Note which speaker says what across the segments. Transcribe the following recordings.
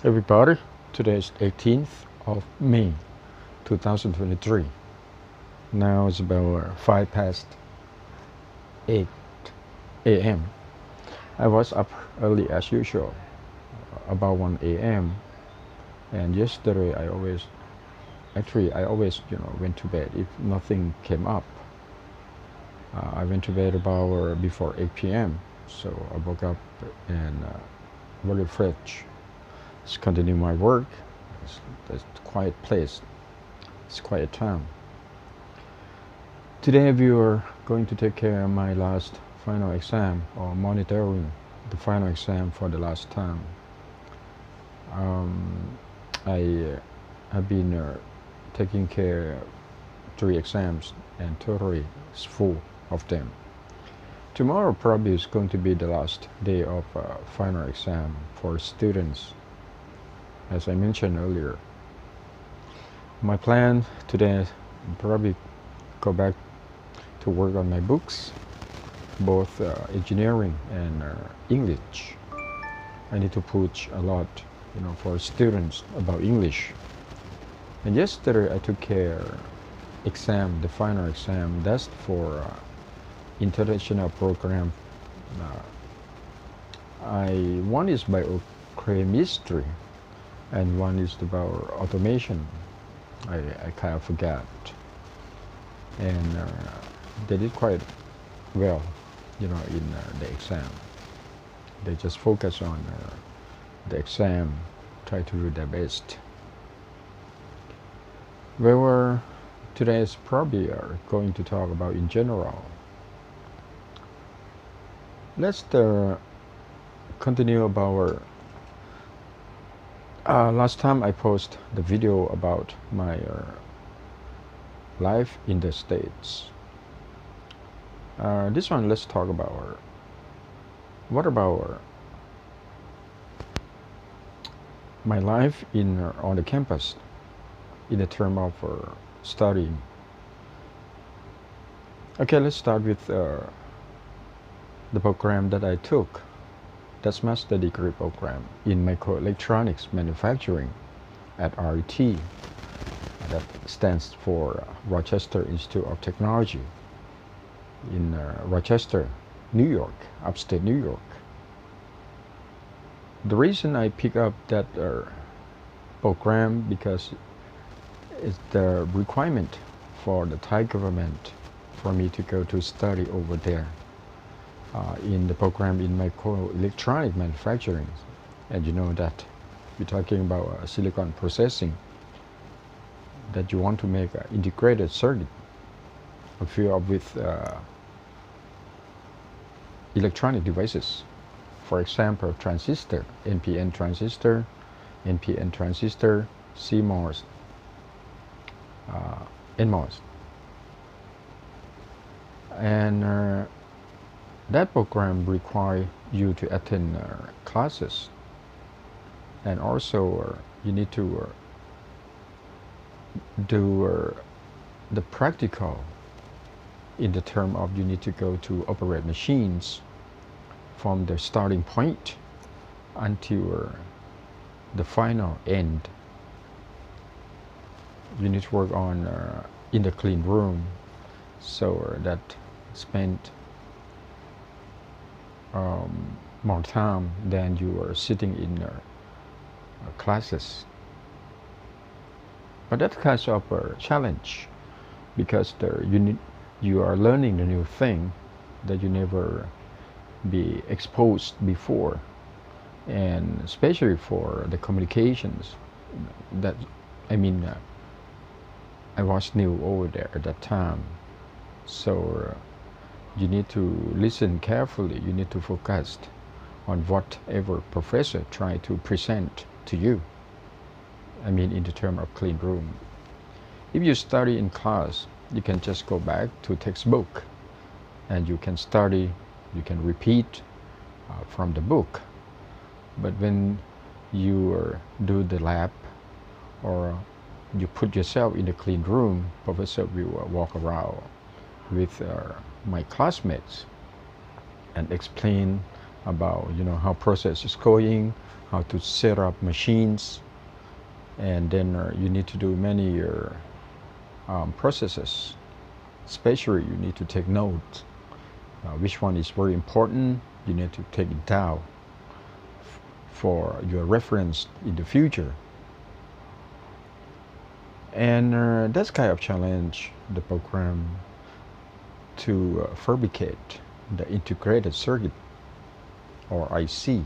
Speaker 1: Everybody, today is 18th of May 2023. Now it's about 5 past 8 a.m. I was up early as usual, about 1 a.m. And yesterday I always went to bed if nothing came up. I went to bed about before 8 p.m. So I woke up and very fresh. Just continue my work. It's a quiet place. It's quiet time. Today we are going to take care of my last final exam or monitoring the final exam for the last time. I have been taking care of 3 exams and totally is full of them. Tomorrow probably is going to be the last day of final exam for students. As I mentioned earlier, my plan today is probably go back to work on my books, both engineering and English. I need to push a lot, for students about English. And yesterday I took care exam, the final exam. That's for international program. One is biochemistry, and one is about automation. I kind of forgot, and they did quite well, in the exam. They just focus on the exam, try to do their best. We were today is probably going to talk about in general. Let's continue about last time I posted the video about my life in the States. This one, let's talk about what about my life on the campus in the term of studying. Okay, let's start with the program that I took. That's master degree program in microelectronics manufacturing at RIT. That stands for Rochester Institute of Technology in Rochester, New York, upstate New York. The reason I pick up that program because it's the requirement for the Thai government for me to go to study over there. In the program in microelectronic manufacturing, and you know that we're talking about silicon processing, that you want to make an integrated circuit filled up with electronic devices. For example, transistor, NPN transistor, CMOS, NMOS, and that program requires you to attend classes, and also you need to do the practical in the term of you need to go to operate machines from the starting point until the final end. You need to work on in the clean room, so that spent more time than you are sitting in classes. But that kind of a challenge, because you are learning a new thing that you never be exposed before, and especially for the communications. That I was new over there at that time, so you need to listen carefully. You need to focus on whatever professor try to present to you. In the term of clean room. If you study in class, you can just go back to textbook, and you can study, you can repeat from the book. But when you do the lab, or you put yourself in the clean room, professor will walk around with my classmates and explain about how process is going, how to set up machines, and then you need to do many processes. Especially you need to take notes. Which one is very important, you need to take it down for your reference in the future. And that's kind of challenge the program to fabricate the integrated circuit or IC.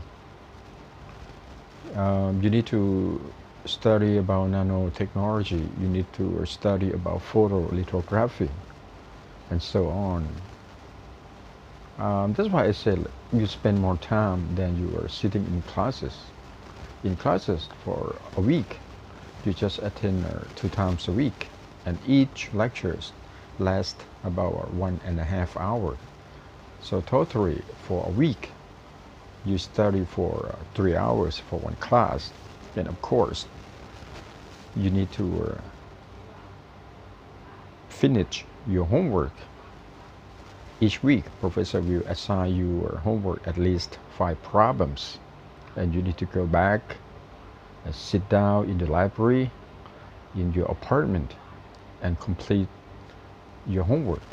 Speaker 1: You need to study about nanotechnology, you need to study about photolithography, and so on. That's why I said you spend more time than you are sitting in classes. In classes for a week, you just attend 2 times a week, and each lectures last about 1.5 hours. So totally for a week, you study for 3 hours for one class. And of course, you need to finish your homework. Each week, professor will assign you homework at least 5 problems, and you need to go back and sit down in the library, in your apartment, and complete your homework.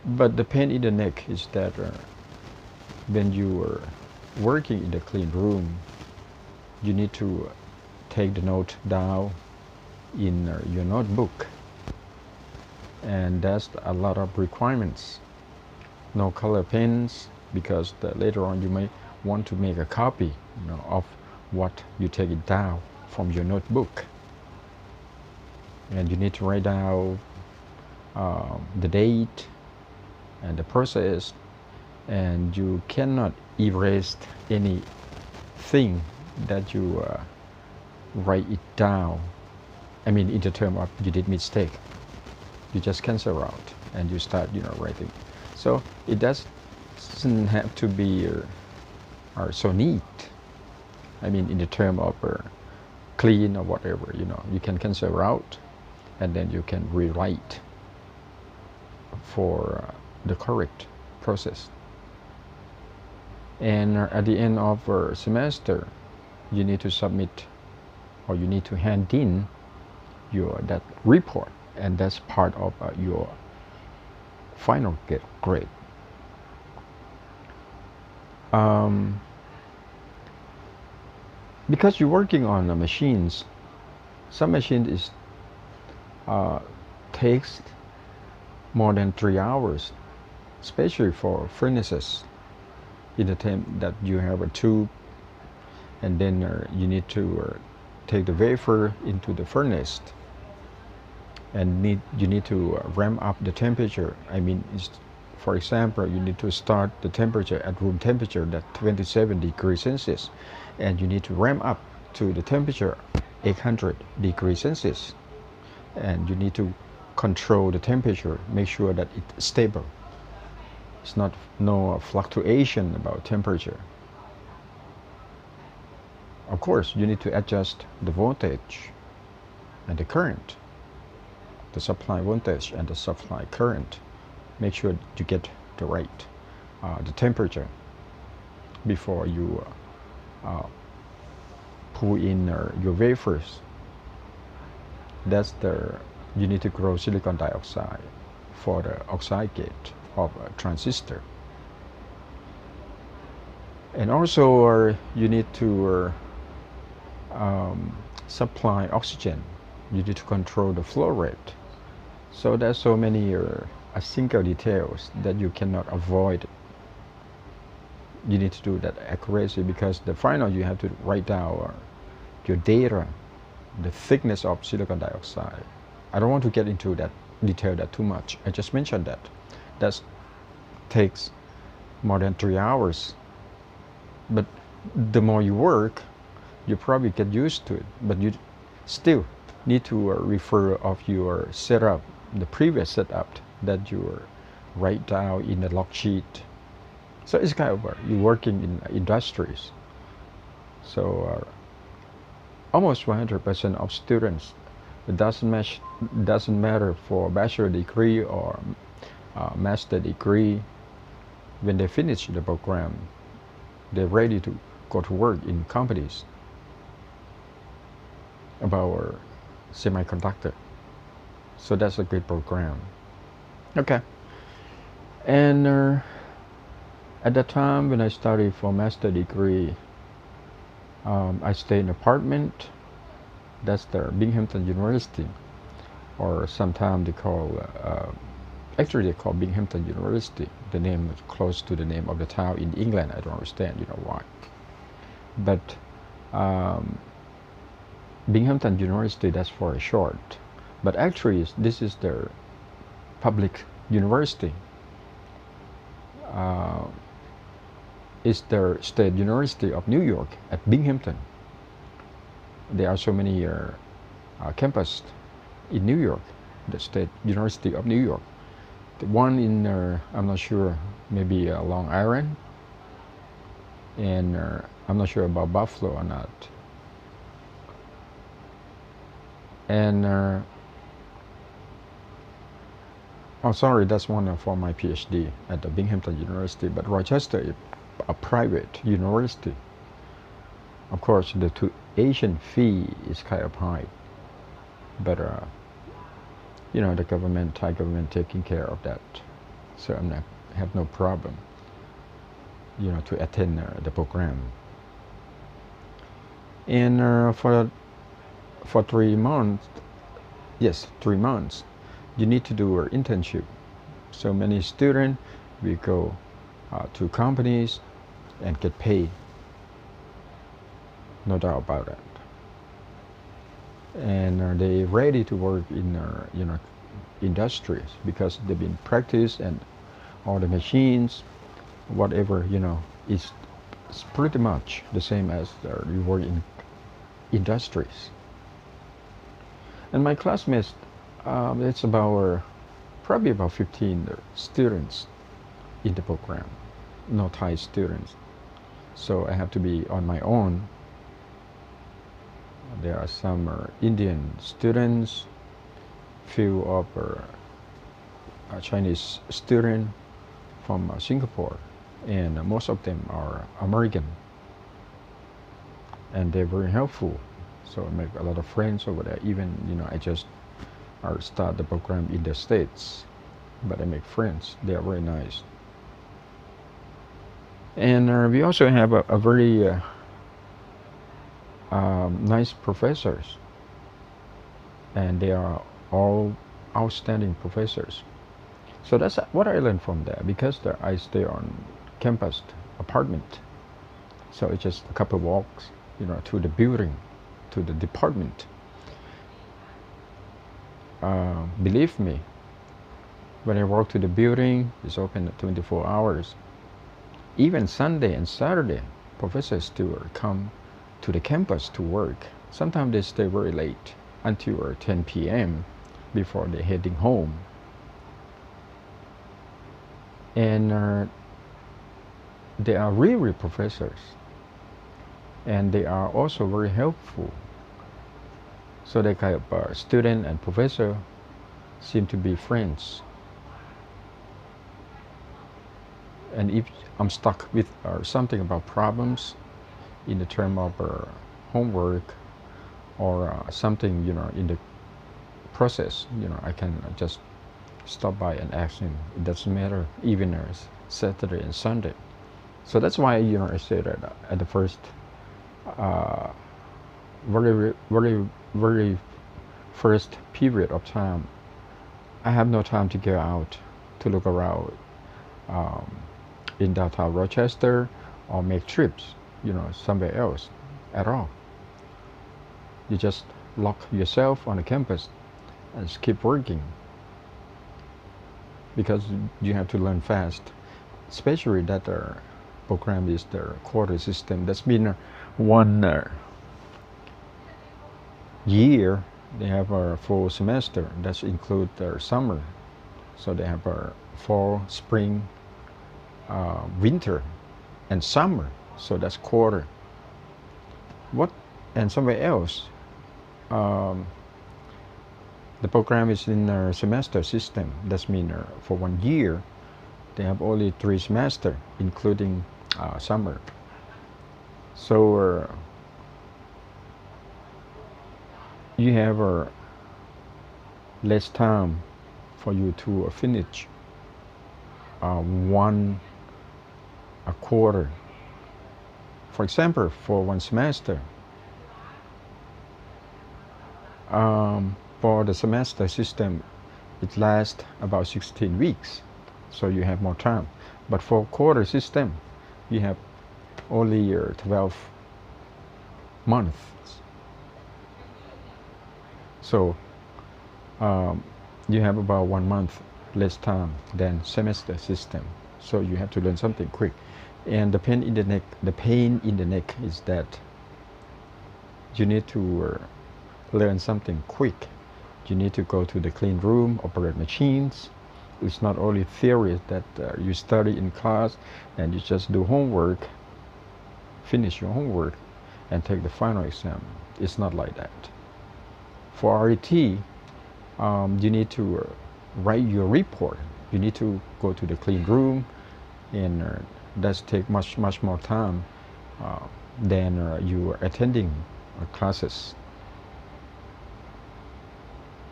Speaker 1: But the pain in the neck is that when you are working in the clean room, you need to take the note down in your notebook, and that's a lot of requirements. No color pens, because later on you may want to make a copy, of what you take it down from your notebook, and you need to write down the date and the process, and you cannot erase anything that you write it down. I mean, in the term of you did mistake, you just cancel out and you start writing. So it doesn't have to be so neat. I mean, in the term of clean or whatever, you can cancel out, and then you can rewrite for the correct process. And at the end of a semester, you need to submit, or you need to hand in that report, and that's part of your final grade. Because you're working on the machines, some machines takes more than 3 hours, especially for furnaces. In the time that you have a tube, and then you need to take the wafer into the furnace, and you need to ramp up the temperature. I mean, for example, you need to start the temperature at room temperature, that 27 degrees Celsius, and you need to ramp up to the temperature 800 degrees Celsius, and you need to control the temperature, make sure that it's stable. It's no fluctuation about temperature. Of course, you need to adjust the voltage and the current, the supply voltage and the supply current. Make sure you get the right the temperature before you pull in your wafers. You need to grow silicon dioxide for the oxide gate of a transistor. And also you need to supply oxygen. You need to control the flow rate. So there's so many single details that you cannot avoid. You need to do that accuracy, because the final you have to write down your data, the thickness of silicon dioxide. I don't want to get into that detail too much. I just mentioned that takes more than 3 hours. But the more you work, you probably get used to it. But you still need to refer of your setup, the previous setup that you write down in the log sheet. So it's kind of you're working in industries. So almost 100% of students, it doesn't matter for bachelor degree or master degree, when they finish the program, they're ready to go to work in companies about semiconductor. So that's a great program. Okay. And at that time when I studied for master degree, I stayed in an apartment. That's the Binghamton University, or sometimes they call, actually they call Binghamton University. The name is close to the name of the town in England. I don't understand, why. But Binghamton University, that's for a short. But actually, this is the public university. It's the State University of New York at Binghamton. There are so many campuses in New York, the State University of New York. The one in, I'm not sure, maybe Long Island, and I'm not sure about Buffalo or not. And oh, sorry, that's one for my PhD at the Binghamton University, but Rochester is a private university. Of course, the tuition fee is kind of high, but the government, Thai government, taking care of that, so I have no problem, to attend the program. And for 3 months, yes, 3 months, you need to do an internship. So many students will go to companies and get paid. No doubt about that. And they're ready to work in industries because they've been practiced, and all the machines, whatever, is pretty much the same as you work in industries. And my classmates, it's about probably about 15 students in the program, no Thai students. So I have to be on my own. There are some Indian students, few of Chinese students from Singapore, and most of them are American. And they're very helpful. So I make a lot of friends over there. Even, I just start the program in the States, but I make friends. They are very nice. And we also have a very nice professors, and they are all outstanding professors. So that's what I learned from there, because I stay on campus apartment. So it's just a couple walks, to the building, to the department. Believe me, when I walk to the building, it's open 24 hours. Even Sunday and Saturday, professors still come to the campus to work. Sometimes they stay very late, until 10 p.m. before they're heading home. And they are really professors, and they are also very helpful. So the kind of student and professor seem to be friends. And if I'm stuck with something about problems in the term of homework or something, in the process, I can just stop by and ask him. It doesn't matter, even Saturday and Sunday. So that's why, I said that at the first, very first period of time, I have no time to go out to look around in downtown Rochester or make trips, somewhere else at all. You just lock yourself on the campus and just keep working, because you have to learn fast, especially that program is the quarter system. That's been one year. They have a full semester. That includes their summer. So they have a fall, spring, winter, and summer. So that's quarter. And somewhere else, the program is in a semester system. That means for 1 year, they have only 3 semesters, including summer. So you have less time for you to finish one a quarter. For example, for one semester, for the semester system, it lasts about 16 weeks, so you have more time. But for quarter system, you have only 12 months. So you have about 1 month less time than semester system. So you have to learn something quick. And the pain in the neck is that you need to learn something quick. You need to go to the clean room, operate machines. It's not only theory that you study in class and you just do homework, finish your homework, and take the final exam. It's not like that. For RET, you need to write your report. You need to go to the clean room, and that's take much more time than you are attending classes.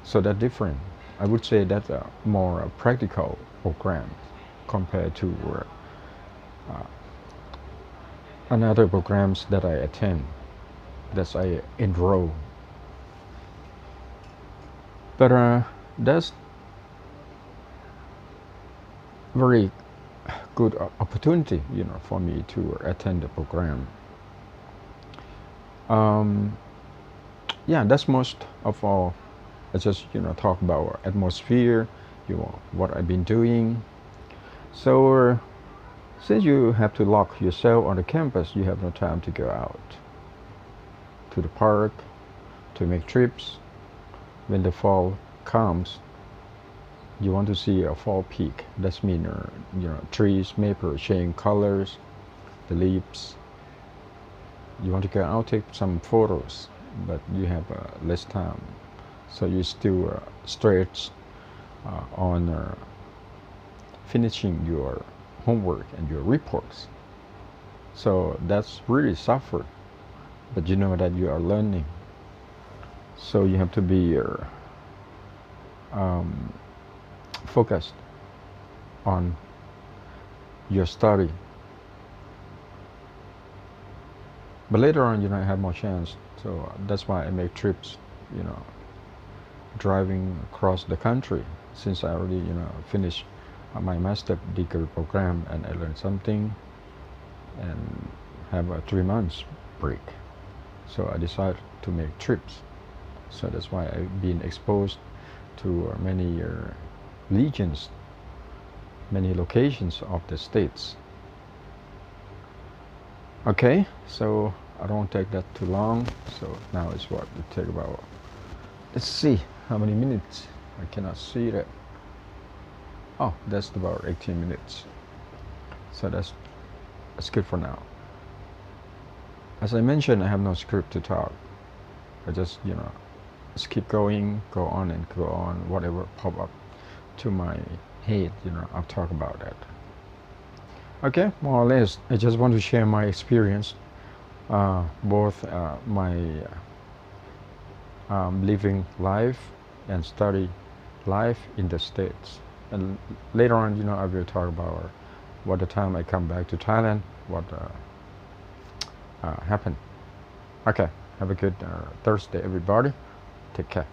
Speaker 1: So that's different. I would say that's a more practical program compared to another programs that I attend, that I enroll. But that's very good opportunity, for me to attend the program. Yeah, that's most of all. I just talk about atmosphere, what I've been doing. So since you have to lock yourself on the campus, you have no time to go out to the park to make trips. When the fall comes, you want to see a fall peak. That's mean trees, maple changing colors, the leaves. You want to go out take some photos, but you have less time. So you still stretch on finishing your homework and your reports. So that's really suffer, but you know that you are learning. So you have to be focused on your study. But later on, I have more chance. So that's why I make trips, driving across the country, since I already finished my master degree program and I learned something and have a 3 months break. So I decided to make trips. So that's why I've been exposed to many regions, many locations of the states. Okay, so I don't take that too long. So now it's what we take about, let's see how many minutes. I cannot see that. Oh, that's about 18 minutes. So that's good for now. As I mentioned, I have no script to talk. I just just keep going, go on and go on. Whatever pop up to my head, I'll talk about that. Okay, more or less, I just want to share my experience, both my living life and study life in the States. And later on, I will talk about what the time I come back to Thailand, what happened. Okay, have a good Thursday, everybody. Take care.